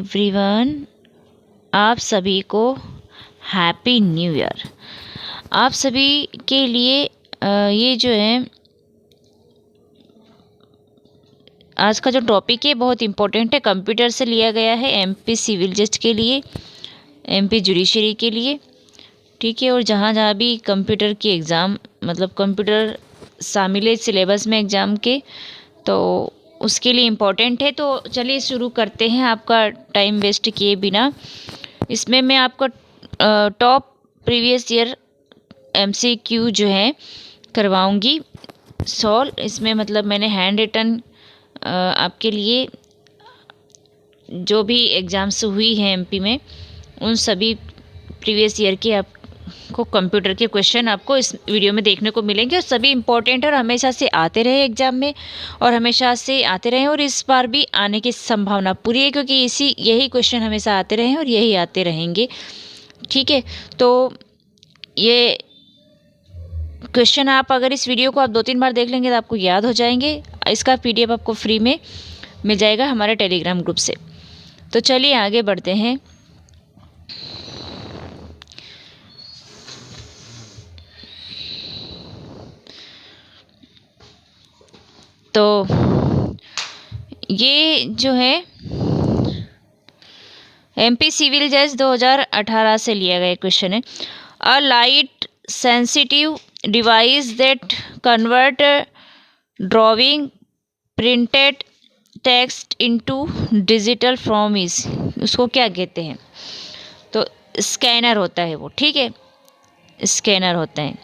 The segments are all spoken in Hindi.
एवरीवन, आप सभी को हैप्पी न्यू ईयर। आप सभी के लिए ये जो है आज का जो टॉपिक है बहुत इम्पोर्टेंट है। कंप्यूटर से लिया गया है एमपी सिविल जज के लिए, एमपी जुडिशरी के लिए, ठीक है। और जहाँ जहाँ भी कंप्यूटर की एग्ज़ाम मतलब कंप्यूटर शामिल है सिलेबस में एग्ज़ाम के, तो उसके लिए इम्पोर्टेंट है। तो चलिए शुरू करते हैं आपका टाइम वेस्ट किए बिना। इसमें मैं आपको टॉप प्रीवियस ईयर एमसीक्यू जो है करवाऊंगी सॉल्व। इसमें मतलब मैंने हैंड रिटन आपके लिए जो भी एग्ज़ाम्स हुई हैं एमपी में उन सभी प्रीवियस ईयर के आपको कंप्यूटर के क्वेश्चन आपको इस वीडियो में देखने को मिलेंगे, और सभी इम्पोर्टेंट और हमेशा से आते रहे एग्ज़ाम में, और हमेशा से आते रहे और इस बार भी आने की संभावना पूरी है, क्योंकि यही क्वेश्चन हमेशा आते रहे और यही आते रहेंगे, ठीक है। तो ये क्वेश्चन आप अगर इस वीडियो को आप 2-3 बार देख लेंगे तो आपको याद हो जाएंगे। इसका पीडीएफ आपको फ्री में मिल जाएगा हमारे टेलीग्राम ग्रुप से। तो चलिए आगे बढ़ते हैं। तो ये जो है एमपी सिविल जज 2018 से लिया गया क्वेश्चन है। A light sensitive device that convert drawing printed text into digital form is, उसको क्या कहते हैं? तो स्कैनर होता है वो, ठीक है, स्कैनर होता है।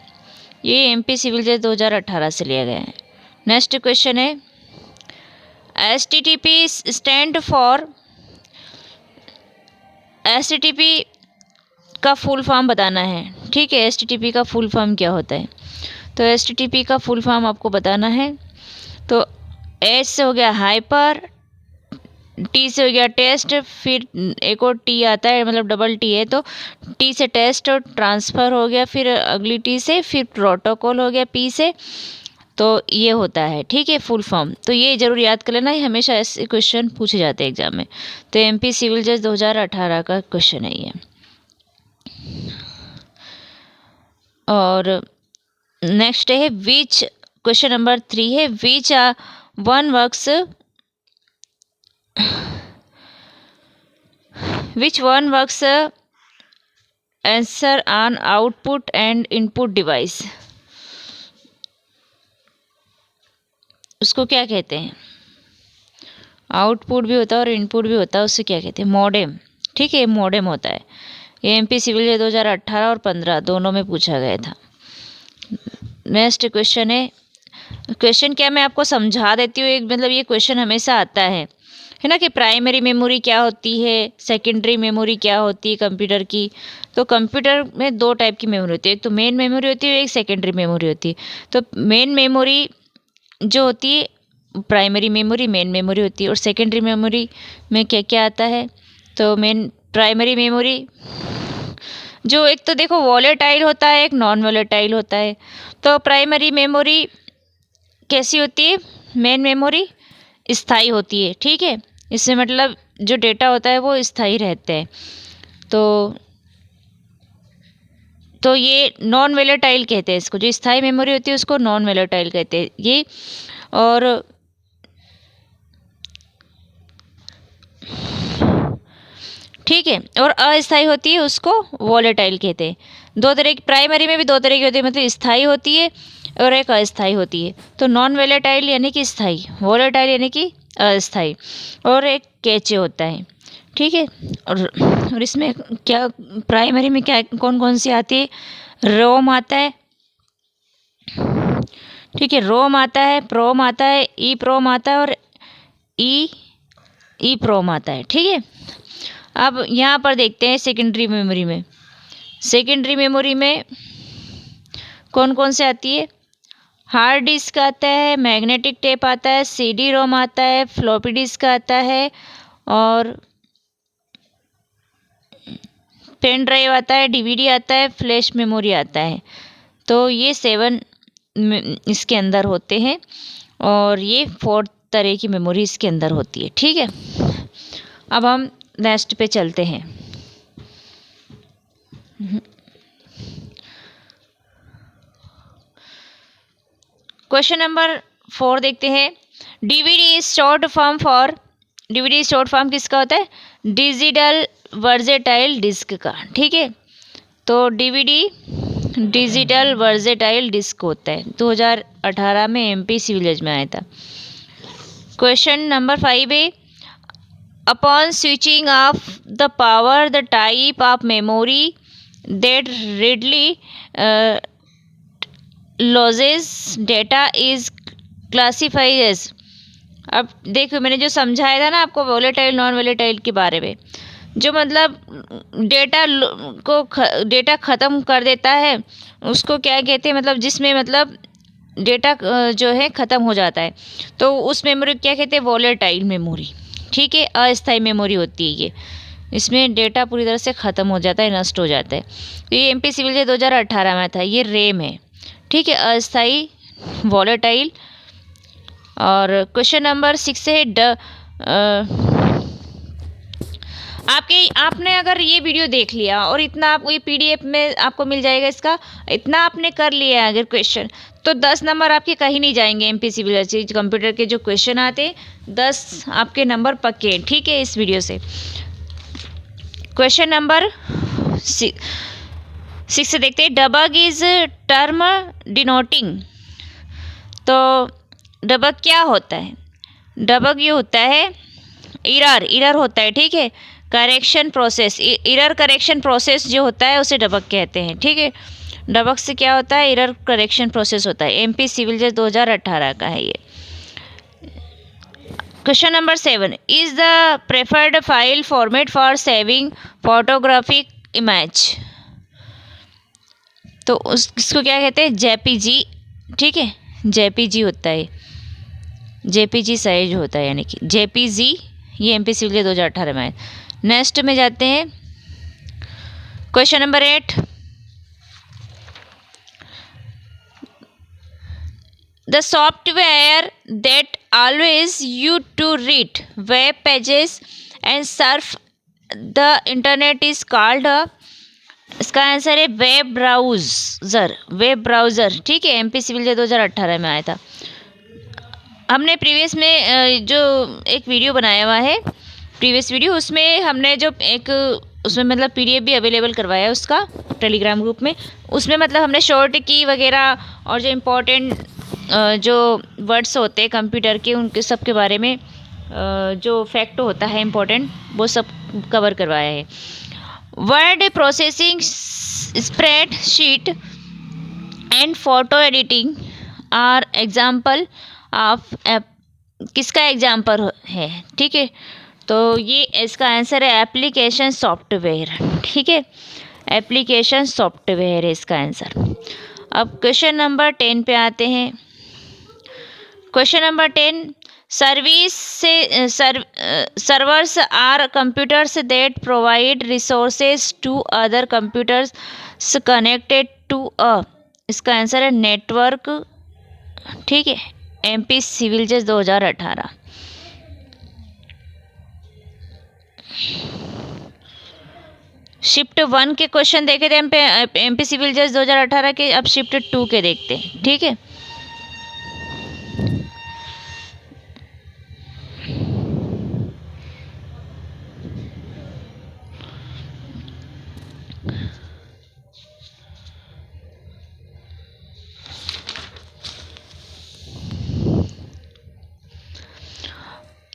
ये एमपी सिविल जज 2018 से लिया गया है। नेक्स्ट क्वेश्चन है एचटीटीपी स्टैंड फॉर, एचटीटीपी का फुल फॉर्म बताना है, ठीक है। एचटीटीपी का फुल फॉर्म क्या होता है? तो एचटीटीपी का फुल फॉर्म आपको बताना है। तो एच से हो गया हाइपर, टी से हो गया टेस्ट, फिर एक और टी आता है मतलब डबल टी है, तो टी से टेस्ट और ट्रांसफ़र हो गया, फिर अगली टी से, फिर प्रोटोकॉल हो गया पी से। तो ये होता है, ठीक है, फुल फॉर्म। तो ये ज़रूर याद कर लेना, हमेशा ऐसे क्वेश्चन पूछे जाते हैं एग्जाम में। तो एमपी सिविल जज 2018 का क्वेश्चन है ये। और नेक्स्ट है विच, क्वेश्चन नंबर 3 है which one works, which one works answer on output and input device, उसको क्या कहते हैं? आउटपुट भी होता है और इनपुट भी होता है, उससे क्या कहते हैं? मॉडेम, ठीक है, मॉडेम होता है। ये एमपी सिविल 2018 और 15 दोनों में पूछा गया था। नेक्स्ट क्वेश्चन है, क्वेश्चन क्या मैं आपको समझा देती हूँ। एक मतलब ये क्वेश्चन हमेशा आता है ना, कि प्राइमरी मेमोरी क्या होती है, सेकेंडरी मेमोरी क्या होती है कंप्यूटर की। तो कंप्यूटर में 2 टाइप की मेमोरी होती है, एक तो मेन मेमोरी होती है, एक सेकेंडरी मेमोरी होती है। तो मेन मेमोरी जो होती है प्राइमरी मेमोरी मेन मेमोरी होती है, और सेकेंडरी मेमोरी में क्या क्या आता है? तो प्राइमरी मेमोरी जो एक तो देखो वॉलेटाइल होता है, एक नॉन वॉलेटाइल होता है। तो प्राइमरी मेमोरी कैसी होती है? मेन मेमोरी स्थायी होती है, ठीक है। इससे मतलब जो डेटा होता है वो स्थायी रहते हैं। तो ये नॉन वोलेटाइल कहते हैं इसको, जो स्थायी मेमोरी होती है उसको नॉन वोलेटाइल कहते हैं ये। और ठीक है, और अस्थायी होती है उसको वॉलेटाइल कहते हैं। 2 तरह की प्राइमरी में भी 2 तरह की होती है, मतलब स्थायी होती है और एक अस्थायी होती है। तो नॉन वोलेटाइल यानी कि स्थायी, वोलेटाइल यानी कि अस्थायी, और एक कैचे होता है, ठीक है। और इसमें क्या प्राइमरी में क्या कौन कौन सी आती है? रोम आता है, ठीक है, रोम आता है, प्रोम आता है, ई प्रोम आता है, और ई प्रोम आता है, ठीक है। अब यहाँ पर देखते हैं सेकेंडरी मेमोरी में। सेकेंडरी मेमोरी में कौन कौन से आती है? हार्ड डिस्क आता है, मैग्नेटिक टेप आता है, सीडी रोम आता है, फ्लॉपी डिस्क आता है, और पेन ड्राइव आता है, डीवीडी आता है, फ्लैश मेमोरी आता है। तो ये 7 इसके अंदर होते हैं, और ये 4 तरह की मेमोरी इसके अंदर होती है, ठीक है। अब हम नेक्स्ट पे चलते हैं। क्वेश्चन नंबर 4 देखते हैं। डीवीडी शॉर्ट फॉर्म किसका होता है? डिजिटल वर्सेटाइल डिस्क का। ठीक है, तो डीवीडी डिजिटल वर्सेटाइल डिस्क होता है। 2018 में एमपी सिविल जज में आया था। क्वेश्चन नंबर 5 है, upon switching off the power the type of memory that readily loses data is classified as। अब देखो, मैंने जो समझाया था ना आपको वोलेटाइल नॉन वोलेटाइल के बारे में, जो मतलब डेटा ख़त्म कर देता है उसको क्या कहते हैं, मतलब जिसमें मतलब डेटा जो है ख़त्म हो जाता है, तो उस मेमोरी क्या कहते हैं? Volatile memory. ठीक है, अस्थायी मेमोरी होती है ये, इसमें डेटा पूरी तरह से ख़त्म हो जाता है, नष्ट हो जाता है। तो ये एमपी सिविल जज 2018 में था। ये रैम है। ठीक है, अस्थायी वोलेटाइल। और क्वेश्चन नंबर 6 है, आपने अगर ये वीडियो देख लिया और इतना आपको ये पीडीएफ में आपको मिल जाएगा, इसका इतना आपने कर लिया है अगर क्वेश्चन, तो 10 नंबर आपके कहीं नहीं जाएंगे। एमपी सिविल जज कंप्यूटर के जो क्वेश्चन आते हैं 10 आपके नंबर पक्के हैं। ठीक है, इस वीडियो से। क्वेश्चन नंबर 6 देखते हैं। डबग इज टर्म डिनोटिंग। तो डबग क्या होता है? डबग ये होता है इरर होता है। ठीक है, correction process, error correction process जो होता है उसे डबग कहते हैं। ठीक है, डबग से क्या होता है? इरर करेक्शन प्रोसेस होता है। एमपी सिविल जज 2018 का है ये। Question number 7, is the preferred file format for saving photographic image. तो इसको क्या कहते हैं? जेपीजी। ठीक है, जेपीजी होता है, जेपीजी साइज होता है, यानी कि जेपीजी। ये एमपी सिविल जज 2018 में आए। नेक्स्ट में जाते हैं। Question number 8, the software that allows you to read web pages and surf the internet is called. इसका आंसर है वेब ब्राउज़र। ठीक है, एमपी सिविल जज 2018 में आया था। हमने प्रीवियस में जो एक वीडियो बनाया हुआ है, प्रीवियस वीडियो, उसमें हमने जो उसमें मतलब पीडीएफ भी अवेलेबल करवाया है उसका टेलीग्राम ग्रुप में। उसमें मतलब हमने शॉर्ट की वगैरह और जो इम्पोर्टेंट जो वर्ड्स होते हैं कंप्यूटर के, उनके सब के बारे में जो फैक्ट होता है इम्पोर्टेंट, वो सब कवर करवाया है। Word processing, spreadsheet and photo editing are example of किसका एग्जाम्पल है? ठीक है, तो ये इसका आंसर है एप्लीकेशन सॉफ्टवेयर। ठीक है, एप्लीकेशन सॉफ्टवेयर है इसका आंसर। अब क्वेश्चन नंबर 10 पे आते हैं। क्वेश्चन नंबर 10, सर्विस से servers are computers that provide resources to other computers connected to a. इसका आंसर है नेटवर्क। ठीक है, एमपी सिविल जज 2018। शिफ्ट 1 के क्वेश्चन देखे थे एमपी सिविल जज 2018 के। अब शिफ्ट 2 के देखते हैं। ठीक है,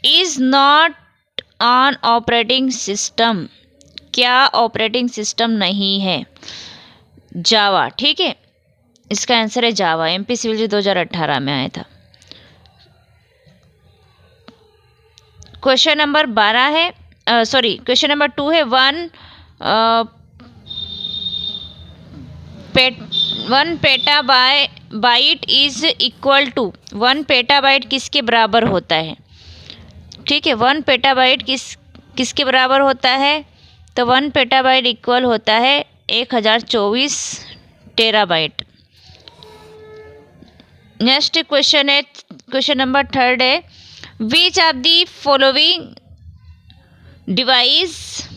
is not on operating system. क्या ऑपरेटिंग सिस्टम नहीं है? जावा। ठीक है, इसका आंसर है जावा। एमपी सिविल जज 2018 में आया था। क्वेश्चन नंबर 12 है, क्वेश्चन नंबर 2 है। 1 petabyte is equal to. 1 petabyte किसके बराबर होता है? ठीक है, 1 पेटाबाइट किसके बराबर होता है? तो 1 पेटाबाइट इक्वल होता है 1024 टेराबाइट। नेक्स्ट क्वेश्चन है, क्वेश्चन नंबर 3 है। Which of the following devices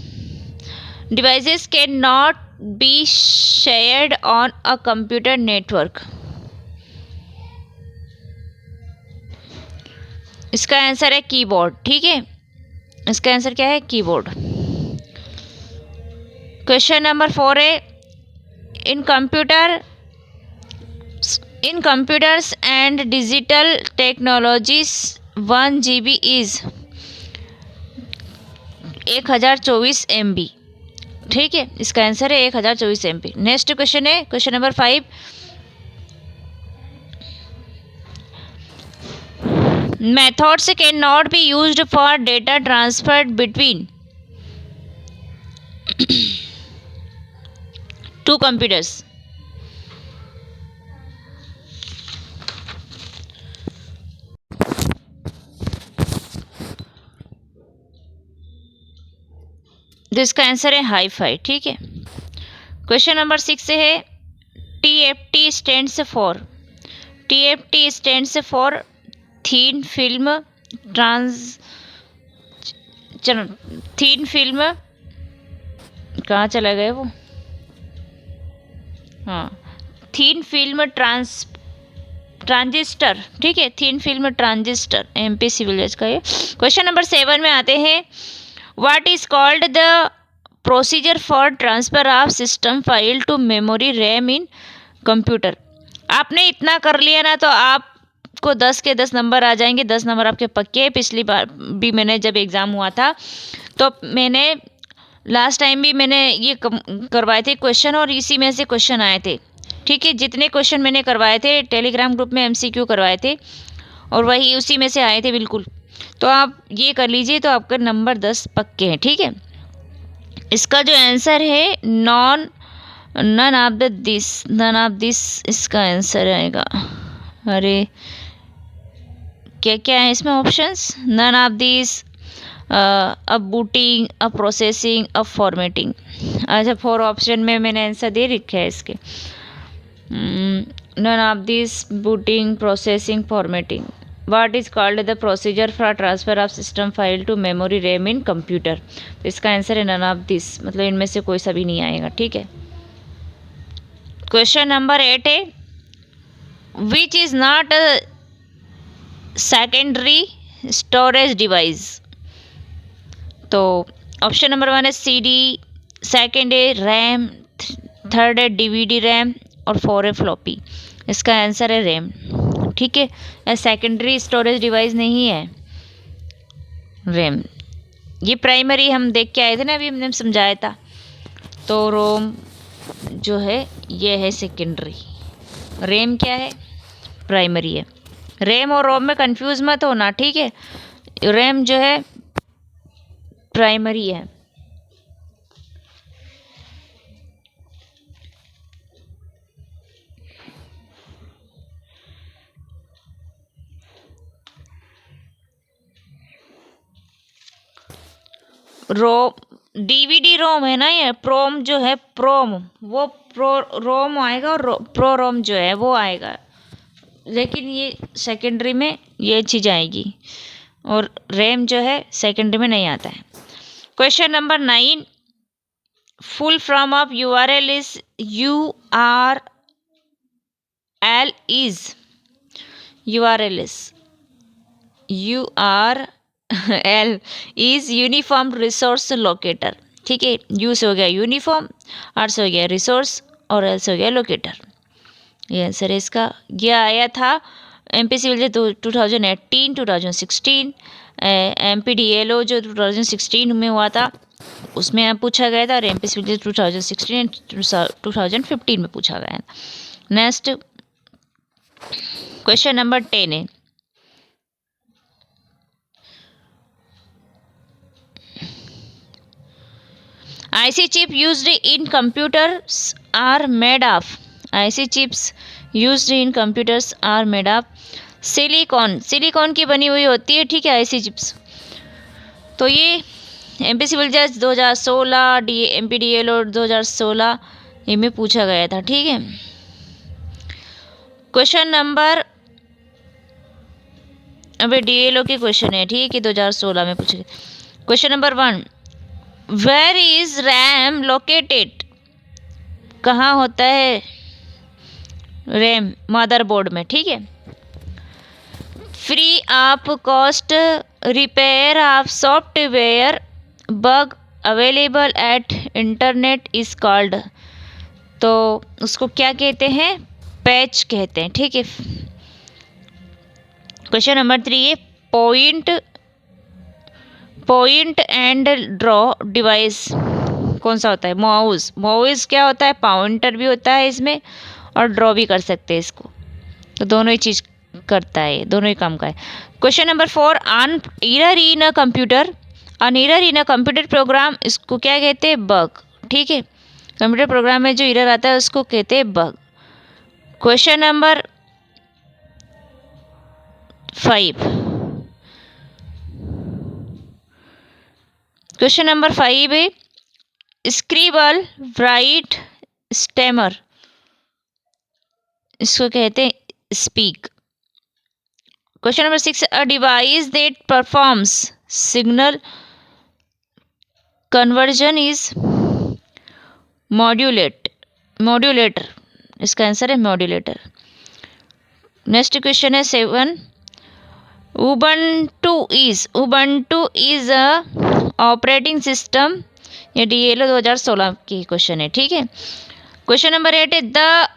cannot be shared on a computer network. इसका आंसर है कीबोर्ड। ठीक है, इसका आंसर क्या है? कीबोर्ड। क्वेश्चन नंबर 4 है, in computers and digital technologies 1 GB is 1024 MB। ठीक है, इसका आंसर है 1024 MB। नेक्स्ट क्वेश्चन है question number 5, methods cannot be used for data transferred between two computers. जिसका आंसर है हाई-फाई। ठीक है, क्वेश्चन नंबर 6 है, TFT stands for thin film कहाँ चला गया वो? हाँ, थीन फिल्म ट्रांजिस्टर। ठीक है, thin film transistor, MP civil जज का ये। क्वेश्चन नंबर 7 में आते हैं, what is called the procedure for transfer of system file to memory RAM in computer. आपने इतना कर लिया ना तो आपको 10 के 10 नंबर आ जाएंगे। 10 नंबर आपके पक्के हैं। पिछली बार भी मैंने जब एग्ज़ाम हुआ था तो मैंने लास्ट टाइम भी मैंने ये करवाए थे क्वेश्चन और इसी में से क्वेश्चन आए थे। ठीक है, जितने क्वेश्चन मैंने करवाए थे टेलीग्राम ग्रुप में MCQ करवाए थे और वही उसी में से आए थे बिल्कुल। तो आप ये कर लीजिए तो आपका नंबर 10 पक्के हैं। ठीक है, इसका जो आंसर है नन ऑफ दिस इसका आंसर आएगा। अरे क्या क्या है इसमें ऑप्शंस? नन ऑफ दिस, अब बूटिंग, अब प्रोसेसिंग, अब फॉर्मेटिंग। अच्छा, 4 ऑप्शन में मैंने आंसर दे रखा है इसके। None of this, booting, processing, formatting. What is called the procedure for transfer of system file to memory RAM in computer. तो इसका आंसर है नन ऑफ दिस, मतलब इनमें से कोई सा भी नहीं आएगा। ठीक है, क्वेश्चन नंबर 8 है, which is not a secondary storage device. तो ऑप्शन नंबर 1 है CD, सेकेंड है रैम, थर्ड है DVD रैम और 4 है फ्लॉपी। इसका आंसर है रैम। ठीक है, सेकेंडरी स्टोरेज डिवाइस नहीं है रैम। ये प्राइमरी हम देख के आए थे ना, अभी हमने समझाया था। तो रोम जो है ये है सेकेंडरी, रैम क्या है? प्राइमरी है। रैम और रोम में कंफ्यूज मत होना। ठीक है, रैम जो है प्राइमरी है। DVD रोम है ना, ये प्रोम जो है, प्रोम वो प्रो रोम आएगा और प्रो रोम जो है वो आएगा, लेकिन ये सेकेंडरी में ये चीज़ आएगी और रैम जो है सेकेंडरी में नहीं आता है। Question number 9, full form of URL is URL is uniform resource locator. ठीक है, यू से हो गया यूनिफॉर्म, आर से हो गया रिसोर्स और एल से हो गया लोकेटर। ये आंसर है इसका। यह आया था MP सिविल 2018, 2016, MPDLO जो 2016 में हुआ था उसमें पूछा गया था, और MP सिविल 2016 2015 में पूछा गया था। नेक्स्ट क्वेश्चन नंबर 10 है, IC chip used in computers are made of silicon की बनी हुई होती है। ठीक है, IC चिप्स। तो ये MP सिविल जज 2016, MPDLO 2016 इनमें पूछा गया था। ठीक है, क्वेश्चन नंबर, अबे DLO के क्वेश्चन है। ठीक है, 2016 में पूछे गए। Question number 1, where is RAM located, कहाँ होता है रैम, मदरबोर्ड में, ठीक है। Free of cost repair of software bug available at internet is called, तो उसको क्या कहते हैं, पैच कहते हैं, ठीक है। क्वेश्चन नंबर 3 है पॉइंट एंड ड्रॉ डिवाइस कौन सा होता है, माउस। माउस क्या होता है, पॉइंटर भी होता है इसमें और ड्रॉ भी कर सकते हैं इसको, तो दोनों ही चीज़ करता है, दोनों ही काम का है। Question number 4 an error in a computer program, इसको क्या कहते हैं, बग, ठीक है। कंप्यूटर प्रोग्राम में जो एरर आता है उसको कहते हैं bug. Question number 5, question number 5 है स्क्रिबल राइट स्टेमर, इसको कहते हैं speak. Question number 6 a device that performs signal conversion is modulator, इसका आंसर है मॉड्यूलेटर। नेक्स्ट क्वेश्चन है 7 Ubuntu is a operating system, ये DLO 2016 की क्वेश्चन है, ठीक है। क्वेश्चन नंबर 8 है the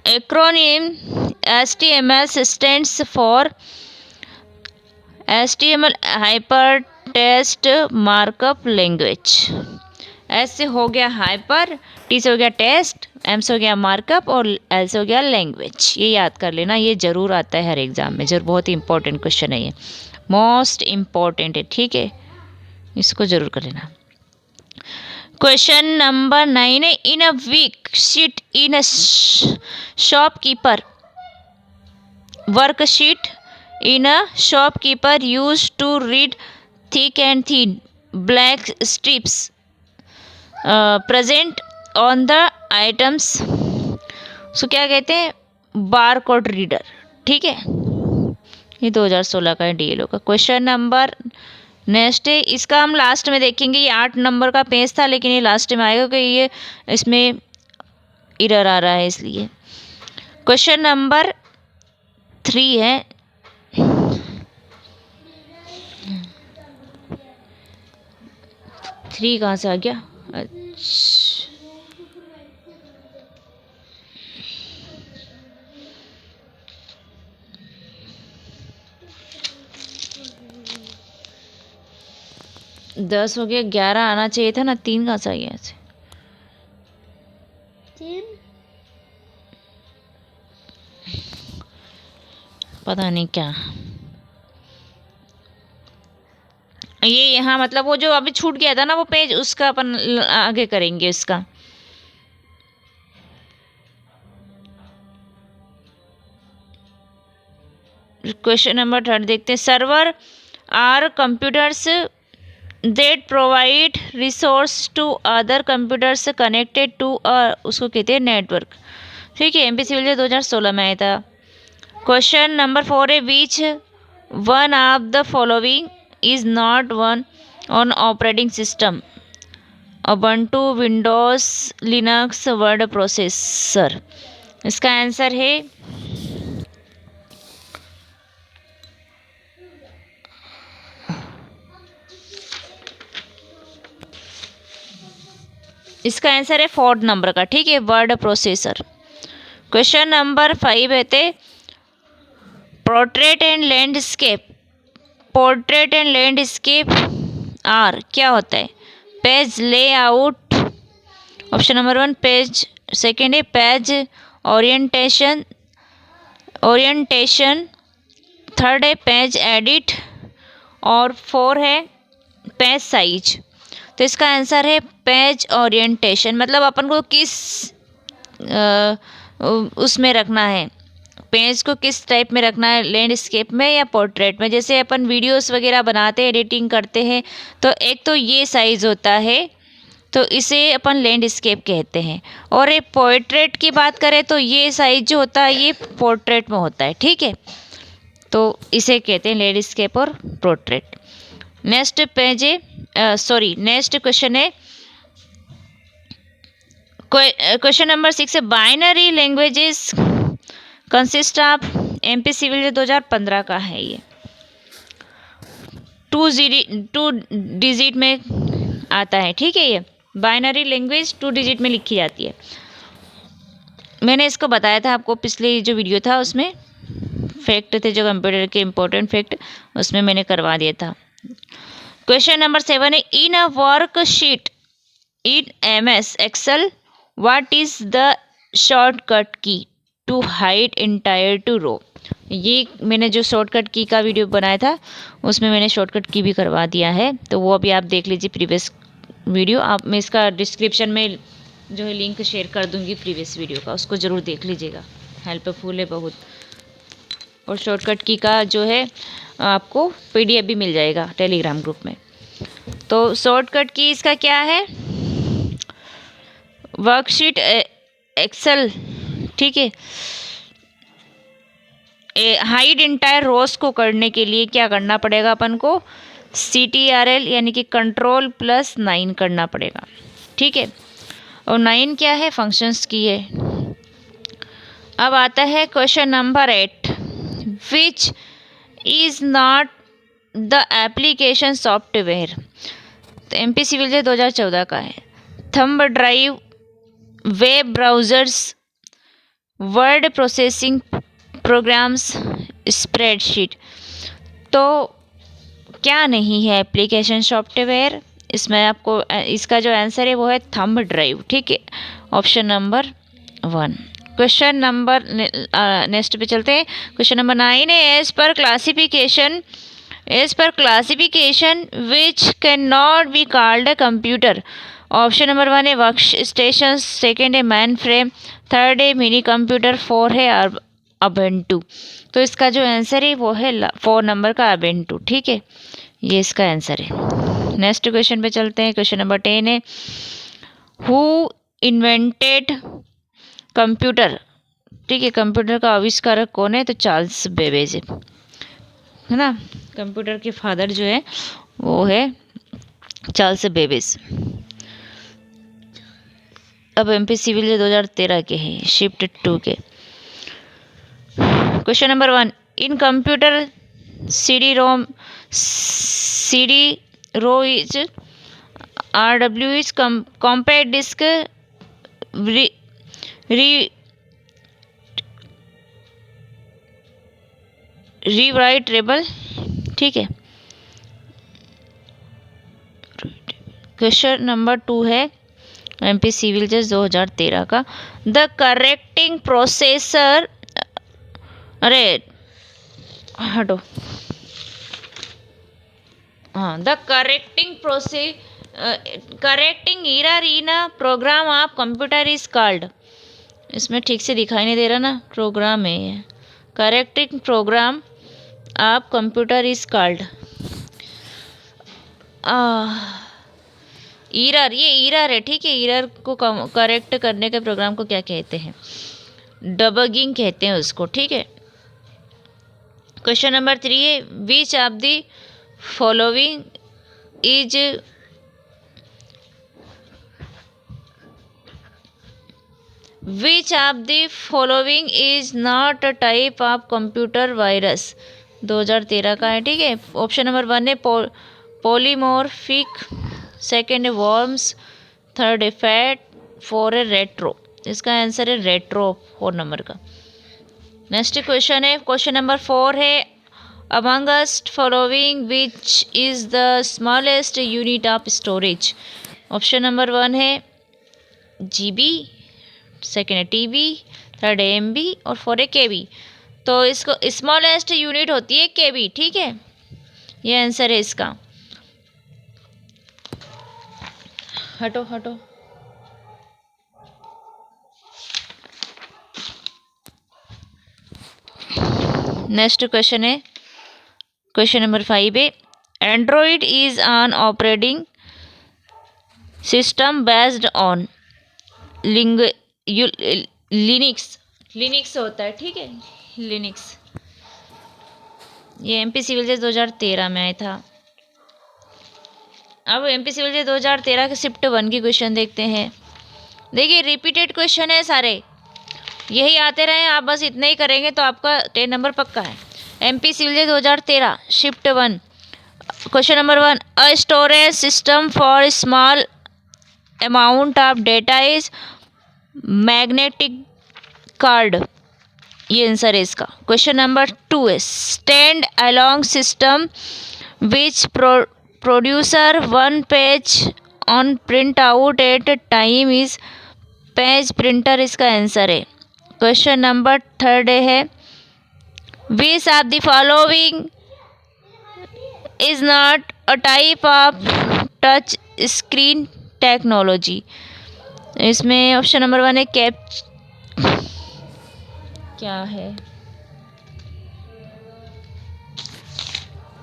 acronym HTML stands for HTML hypertext markup language. S से हो गया हाइपर, टी से हो गया टेस्ट, एम से हो गया मार्कअप और एल से हो गया लैंग्वेज। ये याद कर लेना, ये जरूर आता है हर एग्जाम में, जरूर, बहुत ही इंपॉर्टेंट क्वेश्चन है ये, मोस्ट इम्पॉर्टेंट है, ठीक है, इसको जरूर कर लेना। क्वेश्चन नंबर 9 है in a week sheet in a shopkeeper worksheet in a shopkeeper use to read thick and thin black stripes present on the items, उसको क्या कहते हैं, बार कोड रीडर, ठीक है। ये 2016 का है DLO का। क्वेश्चन नंबर नेक्स्ट है, इसका हम लास्ट में देखेंगे, ये 8 नंबर का पेज था लेकिन ये लास्ट में आएगा क्योंकि ये इसमें एरर आ रहा है इसलिए। क्वेश्चन नंबर 3 है 3 कहाँ से आ गया, अच्छा 10 हो गया, 11 आना चाहिए था ना, 3 कहाँ से आ गया ऐसे, 3 पता नहीं क्या ये यहाँ, मतलब वो जो अभी छूट गया था ना वो पेज, उसका अपन आगे करेंगे इसका। क्वेश्चन नंबर 3 देखते हैं, server are computers that provide resource to other computers connected to उसको कहते हैं नेटवर्क, ठीक है। MP सिविल 2016 में आया था। क्वेश्चन नंबर 4 है which one of the following is not one on operating system Ubuntu Windows Linux word processor, इसका आंसर है इसका आंसर है 4 नंबर का, ठीक है, वर्ड प्रोसेसर। क्वेश्चन नंबर 5 है पोर्ट्रेट एंड लैंडस्केप आर क्या होता है, page layout, option number 1 page, second है पेज ओरिएंटेशन, थर्ड है पेज एडिट और 4 है पेज साइज। तो इसका आंसर है पेज ओरिएंटेशन, मतलब अपन को किस उसमें रखना है, पेज को किस टाइप में रखना है, लैंडस्केप में या पोर्ट्रेट में। जैसे अपन वीडियोस वगैरह बनाते हैं, एडिटिंग करते हैं, तो एक तो ये साइज़ होता है, तो इसे अपन लैंडस्केप कहते हैं। और एक पोर्ट्रेट की बात करें तो ये साइज जो होता है ये पोर्ट्रेट में होता है, ठीक है, तो इसे कहते हैं लैंडस्केप और पोर्ट्रेट। नेक्स्ट पेज है, नेक्स्ट क्वेश्चन है क्वेश्चन नंबर 6 है binary languages consist of MP civil 2015 का है ये। 2 डिजिट में आता है, ठीक है। ये बाइनरी लैंग्वेज 2 डिजिट में लिखी जाती है। मैंने इसको बताया था आपको, पिछले जो वीडियो था उसमें फैक्ट थे जो कंप्यूटर के इम्पोर्टेंट फैक्ट, उसमें मैंने करवा दिया था। क्वेश्चन नंबर 7 है in a worksheet in MS Excel what is the shortcut key to hide entire to row. ये मैंने जो शॉर्टकट की का वीडियो बनाया था उसमें मैंने शॉर्टकट की भी करवा दिया है, तो वो अभी आप देख लीजिए प्रीवियस वीडियो। आप मैं इसका डिस्क्रिप्शन में जो है लिंक शेयर कर दूंगी प्रीवियस वीडियो का, उसको ज़रूर देख लीजिएगा, हेल्पफुल है बहुत। और शॉर्टकट की का जो है आपको पीडीएफ भी मिल जाएगा टेलीग्राम ग्रुप में। तो शॉर्टकट की इसका क्या है, वर्कशीट एक्सेल, ठीक है। हाइड एंटायर रोज को करने के लिए क्या करना पड़ेगा अपन को, CTRL यानी कि Ctrl+9 करना पड़ेगा, ठीक है। और 9 क्या है, फंक्शंस की है। अब आता है question number 8 which is not the application software. तो एमपी सिविल 2014 का है। Thumb drive, web browsers, word processing programs, spreadsheet. तो क्या नहीं है एप्लीकेशन सॉफ्टवेयर, इसमें आपको इसका जो आंसर है वो है थंब ड्राइव, ठीक है, option number 1। Question number next पे चलते हैं। क्वेश्चन नंबर 9 है as per classification which can not be called a computer. Option number 1 है वर्क स्टेशन, सेकेंड है मैन फ्रेम, थर्ड है मिनी कंप्यूटर, 4 है अबेंटू। तो इसका जो आंसर है वो है 4 नंबर का अबेंटू, ठीक है, ये इसका आंसर है। नेक्स्ट क्वेश्चन पे चलते हैं। क्वेश्चन नंबर 10 है हु इन्वेंटेड कंप्यूटर, ठीक है। कंप्यूटर का आविष्कारक कौन है, तो चार्ल्स बेबेज है ना। कंप्यूटर के फादर जो है वो है चार्ल्स बेबेज। अब एमपी सिविल 2013 के हैं, शिफ्ट 2 के। Question number 1 in computer CD रो is RW is compact disc rewritable, ठीक है। क्वेश्चन नंबर 2 है एमपी सिविल 2013 का द करेक्टिंग प्रोसेसर, अरे हटो, हाँ, the correcting error in a program of computer is called. इसमें ठीक से दिखाई नहीं दे रहा ना, प्रोग्राम है ये, correcting program of computer is called error, ये एरर है, ठीक है। एरर को करेक्ट करने के प्रोग्राम को क्या कहते हैं, डबगिंग कहते हैं उसको, ठीक है। क्वेश्चन नंबर 3 है which of the following is not a type of computer virus. 2013 का है, ठीक है। ऑप्शन नंबर 1 है पॉलीमॉर्फिक, सेकेंड है वर्म्स, थर्ड है फैट, 4 है रेट्रो। इसका आंसर है रेट्रो, 4 नंबर का। नेक्स्ट क्वेश्चन है क्वेश्चन नंबर 4 है amongst following which is the smallest unit of storage. Option number 1 है GB, सेकेंड है TB, थर्ड है MB और 4 है KB। तो इसको स्मॉलेस्ट यूनिट होती है KB, ठीक है, ये आंसर है इसका। हटो हटो, नेक्स्ट क्वेश्चन है क्वेश्चन नंबर 5 है Android is on operating system based on Linux होता है, ठीक है, लिनिक्स। ये एमपी सिविल 2013 में आया था। अब एमपी सिविल जज 2013 के शिफ्ट 1 की क्वेश्चन देखते हैं। देखिए रिपीटेड क्वेश्चन है सारे, यही आते रहे, आप बस इतना ही करेंगे तो आपका 10 नंबर पक्का है। एमपी सिविल जज 2013 shift 1 question number 1, a storage system for small amount of data is magnetic card, ये आंसर है इसका। क्वेश्चन नंबर 2 है stand along system which producer one page on print out at time is page printer, इसका आंसर है। क्वेश्चन नंबर 3 है which of the following is not a type of touch screen technology, इसमें ऑप्शन नंबर 1 है क्या है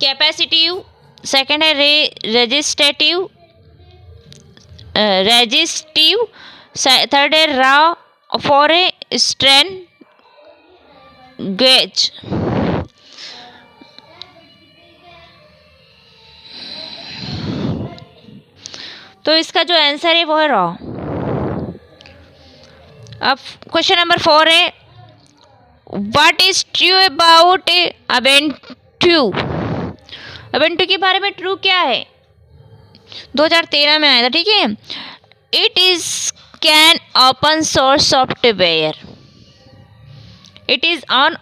कैपेसिटिव, सेकंड है रेजिस्टिव, थर्ड है रॉ, फोर है स्ट्रेन गेज। तो इसका जो आंसर है वो है रॉ। अब क्वेश्चन नंबर 4 है व्हाट इज ट्रू अबाउट अबेंटू, अबेंटू के बारे में ट्रू क्या है, 2013 में आया था, ठीक है। It is can open source software, it is on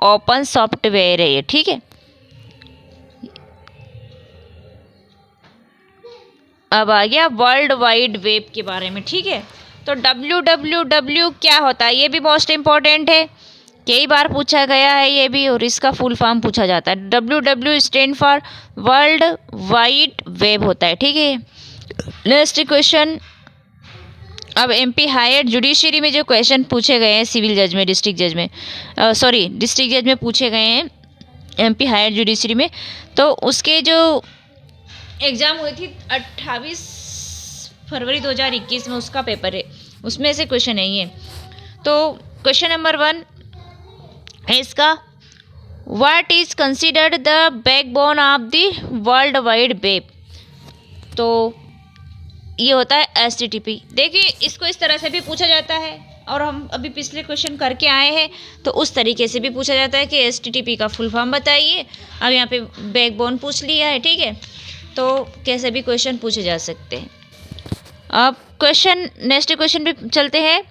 open software है ये, ठीक है। अब आ गया वर्ल्ड वाइड वेब के बारे में, ठीक है। तो www क्या होता है, ये भी मोस्ट इम्पॉर्टेंट है, कई बार पूछा गया है ये भी, और इसका फुल फॉर्म पूछा जाता है। www stand for world wide web होता है, ठीक है। नेक्स्ट क्वेश्चन, अब एमपी हायर जुडिशरी में जो क्वेश्चन पूछे गए हैं सिविल जज में, डिस्ट्रिक्ट जज में पूछे गए हैं एमपी हायर जुडिशरी में, तो उसके जो एग्ज़ाम हुई थी 28 फरवरी 2021 में, उसका पेपर है, उसमें से क्वेश्चन है ये। तो क्वेश्चन नंबर 1 है इसका what is considered the backbone of the world wide web, तो ये होता है HTTP। देखिए इसको इस तरह से भी पूछा जाता है, और हम अभी पिछले क्वेश्चन करके आए हैं तो उस तरीके से भी पूछा जाता है कि HTTP का फुल फॉर्म बताइए। अब यहाँ पे बैकबोन पूछ लिया है, ठीक है, तो कैसे भी क्वेश्चन पूछे जा सकते हैं। अब नेक्स्ट क्वेश्चन पे चलते हैं।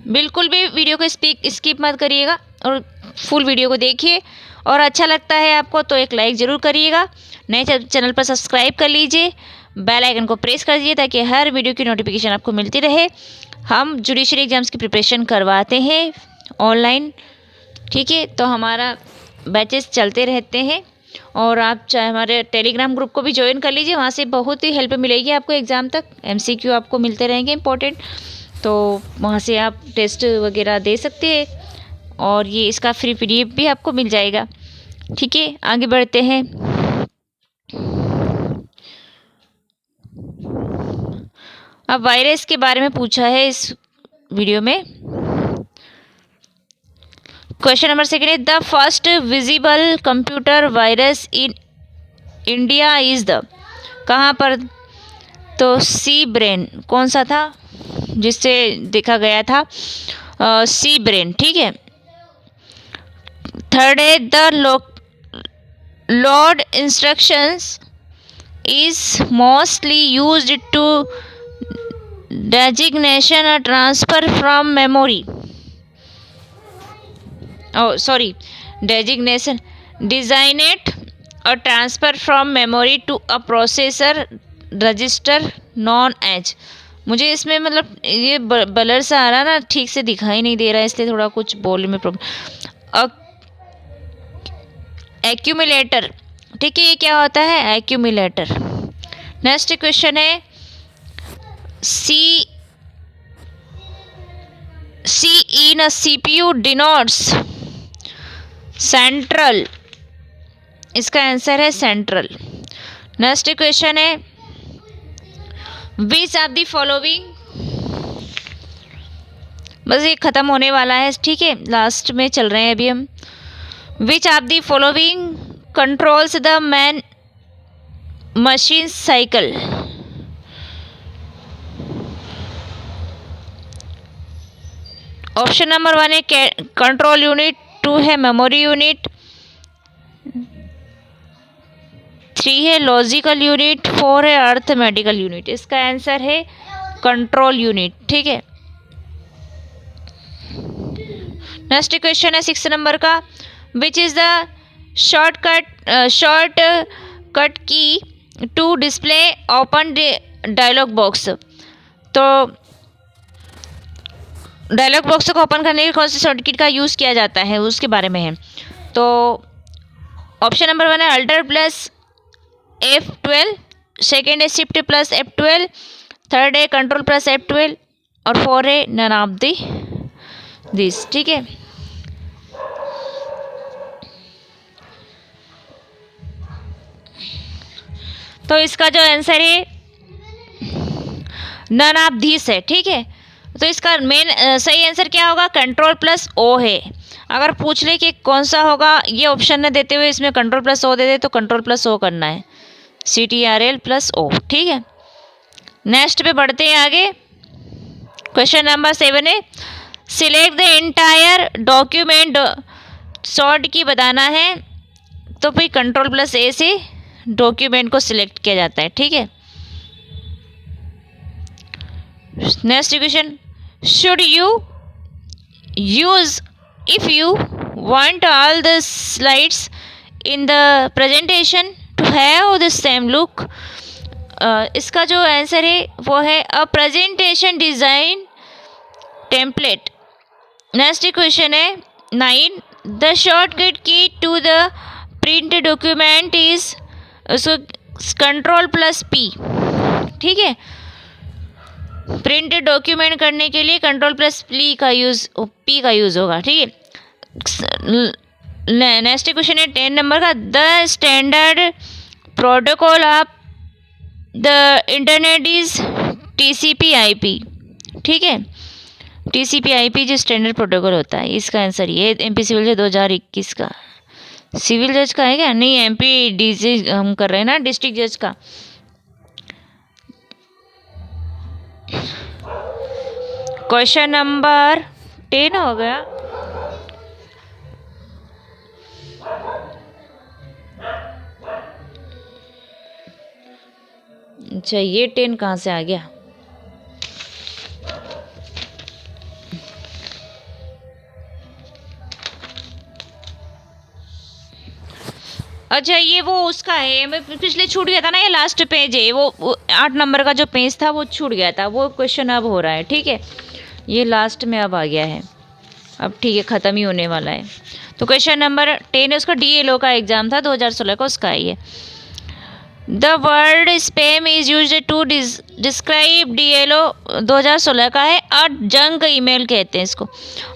बिल्कुल भी वीडियो को स्किप मत करिएगा और फुल वीडियो को देखिए, और अच्छा लगता है आपको तो एक लाइक ज़रूर करिएगा। नए चैनल पर सब्सक्राइब कर लीजिए, बेल आइकन को प्रेस कर दीजिए ताकि हर वीडियो की नोटिफिकेशन आपको मिलती रहे। हम जुडिशरी एग्जाम्स की प्रिपरेशन करवाते हैं ऑनलाइन, ठीक है, तो हमारा बैचेस चलते रहते हैं, और आप चाहे हमारे टेलीग्राम ग्रुप को भी ज्वाइन कर लीजिए, वहाँ से बहुत ही हेल्प मिलेगी आपको एग्ज़ाम तक। MCQ आपको मिलते रहेंगे इंपॉर्टेंट, तो वहाँ से आप टेस्ट वगैरह दे सकते हैं, और ये इसका फ्री PDF भी आपको मिल जाएगा, ठीक है। आगे बढ़ते हैं। अब वायरस के बारे में पूछा है इस वीडियो में। क्वेश्चन नंबर 2 है the first visible computer virus in India is the, कहाँ पर, तो सी ब्रेन, कौन सा था जिससे देखा गया था, सी ब्रेन, ठीक है। थर्ड है the load instructions is mostly used to designation और transfer from memory, designation designate और transfer from memory to a processor register known as, मुझे इसमें मतलब ये ब्लर सा आ रहा ना, ठीक से दिखाई नहीं दे रहा है, इसलिए थोड़ा कुछ बोलने में प्रॉब्लम। एक्यूमुलेटर, ठीक है, ये क्या होता है, एक्यूमुलेटर। नेक्स्ट क्वेश्चन है सी इन अ CPU डिनोट्स सेंट्रल, इसका आंसर है सेंट्रल। नेक्स्ट क्वेश्चन है विच ऑफ द फॉलोइंग, बस ये खत्म होने वाला है, ठीक है, लास्ट में चल रहे हैं अभी हम। Which of the following controls the man machine cycle? Option number 1 है कंट्रोल यूनिट, 2 है मेमोरी यूनिट, 3 है लॉजिकल यूनिट, 4 है अर्थमेटिकल यूनिट। इसका आंसर है कंट्रोल यूनिट। ठीक है, नेक्स्ट क्वेश्चन है 6 नंबर का, which is the short cut key to display open dialog box. तो डायलॉग बॉक्स को ओपन करने के लिए कौन सी शॉर्टकट का यूज़ किया जाता है, उसके बारे में है। तो ऑप्शन नंबर 1 है अल्टर प्लस F12, सेकेंड है शिफ्ट प्लस F12, थर्ड है कंट्रोल प्लस F12 और 4 है नन ऑफ दिस। ठीक है, तो इसका जो आंसर है नन ऑफ दिस है। ठीक है, तो इसका मेन सही आंसर क्या होगा, कंट्रोल प्लस ओ है। अगर पूछ ले कि कौन सा होगा, ये ऑप्शन न देते हुए इसमें कंट्रोल प्लस ओ दे दे तो कंट्रोल प्लस ओ करना है, CTRL प्लस ओ। ठीक है, नेक्स्ट पे बढ़ते हैं आगे। क्वेश्चन नंबर 7 है, select the entire document. Short की बताना है तो भाई कंट्रोल प्लस ए से डॉक्यूमेंट को सिलेक्ट किया जाता है। ठीक है, next question, should you use if you want all the slides in the presentation to have the same look? इसका जो आंसर है वो है a presentation design template. Next question है 9, the shortcut key to the print document is उसको कंट्रोल प्लस पी। ठीक है, प्रिंटेड डॉक्यूमेंट करने के लिए कंट्रोल प्लस पी का यूज़ होगा। ठीक है, नेक्स्ट क्वेश्चन है 10 नंबर का, the standard protocol of the internet is TCP/IP। ठीक है, TCP/IP जो स्टैंडर्ड प्रोटोकॉल होता है, इसका आंसर ये MP सिविल जज 2021 का। सिविल जज का है क्या? नहीं, MP DC हम कर रहे हैं ना, डिस्ट्रिक्ट जज का। क्वेश्चन नंबर 10 हो गया। अच्छा, ये 10 कहाँ से आ गया? अच्छा, ये वो उसका है, मैं पिछले छूट गया था ना, ये लास्ट पेज है, वो 8 नंबर का जो पेज था वो छूट गया था, वो क्वेश्चन अब हो रहा है। ठीक है, ये लास्ट में अब आ गया है, अब ठीक है, ख़त्म ही होने वाला है। तो क्वेश्चन नंबर 10 है, उसका DLO का एग्ज़ाम था 2016 का, उसका है ये। The word spam is used to describe DLO 2016 का है, और जंक ईमेल कहते हैं इसको।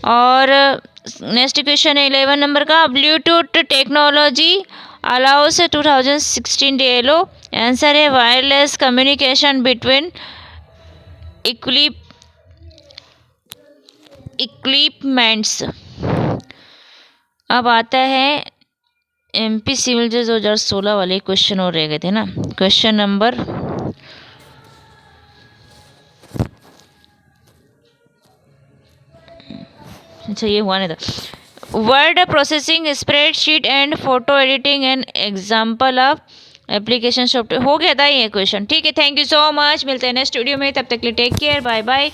और नेक्स्ट क्वेश्चन है 11 नंबर का, Bluetooth technology allow us 2016 DLO। Answer है वायरलेस कम्युनिकेशन बिटवीन इक्विपमेंट्स। अब आता है MP सिविल जज 2016 वाले क्वेश्चन और रह गए थे ना। क्वेश्चन नंबर अच्छा, ये हुआ नहीं था। Word processing, spreadsheet and photo editing and example of application software. हो गया था ये क्वेश्चन। ठीक है, थैंक यू सो मच, मिलते हैं नेक्स्ट वीडियो में, तब तक के लिए टेक केयर, बाय बाय।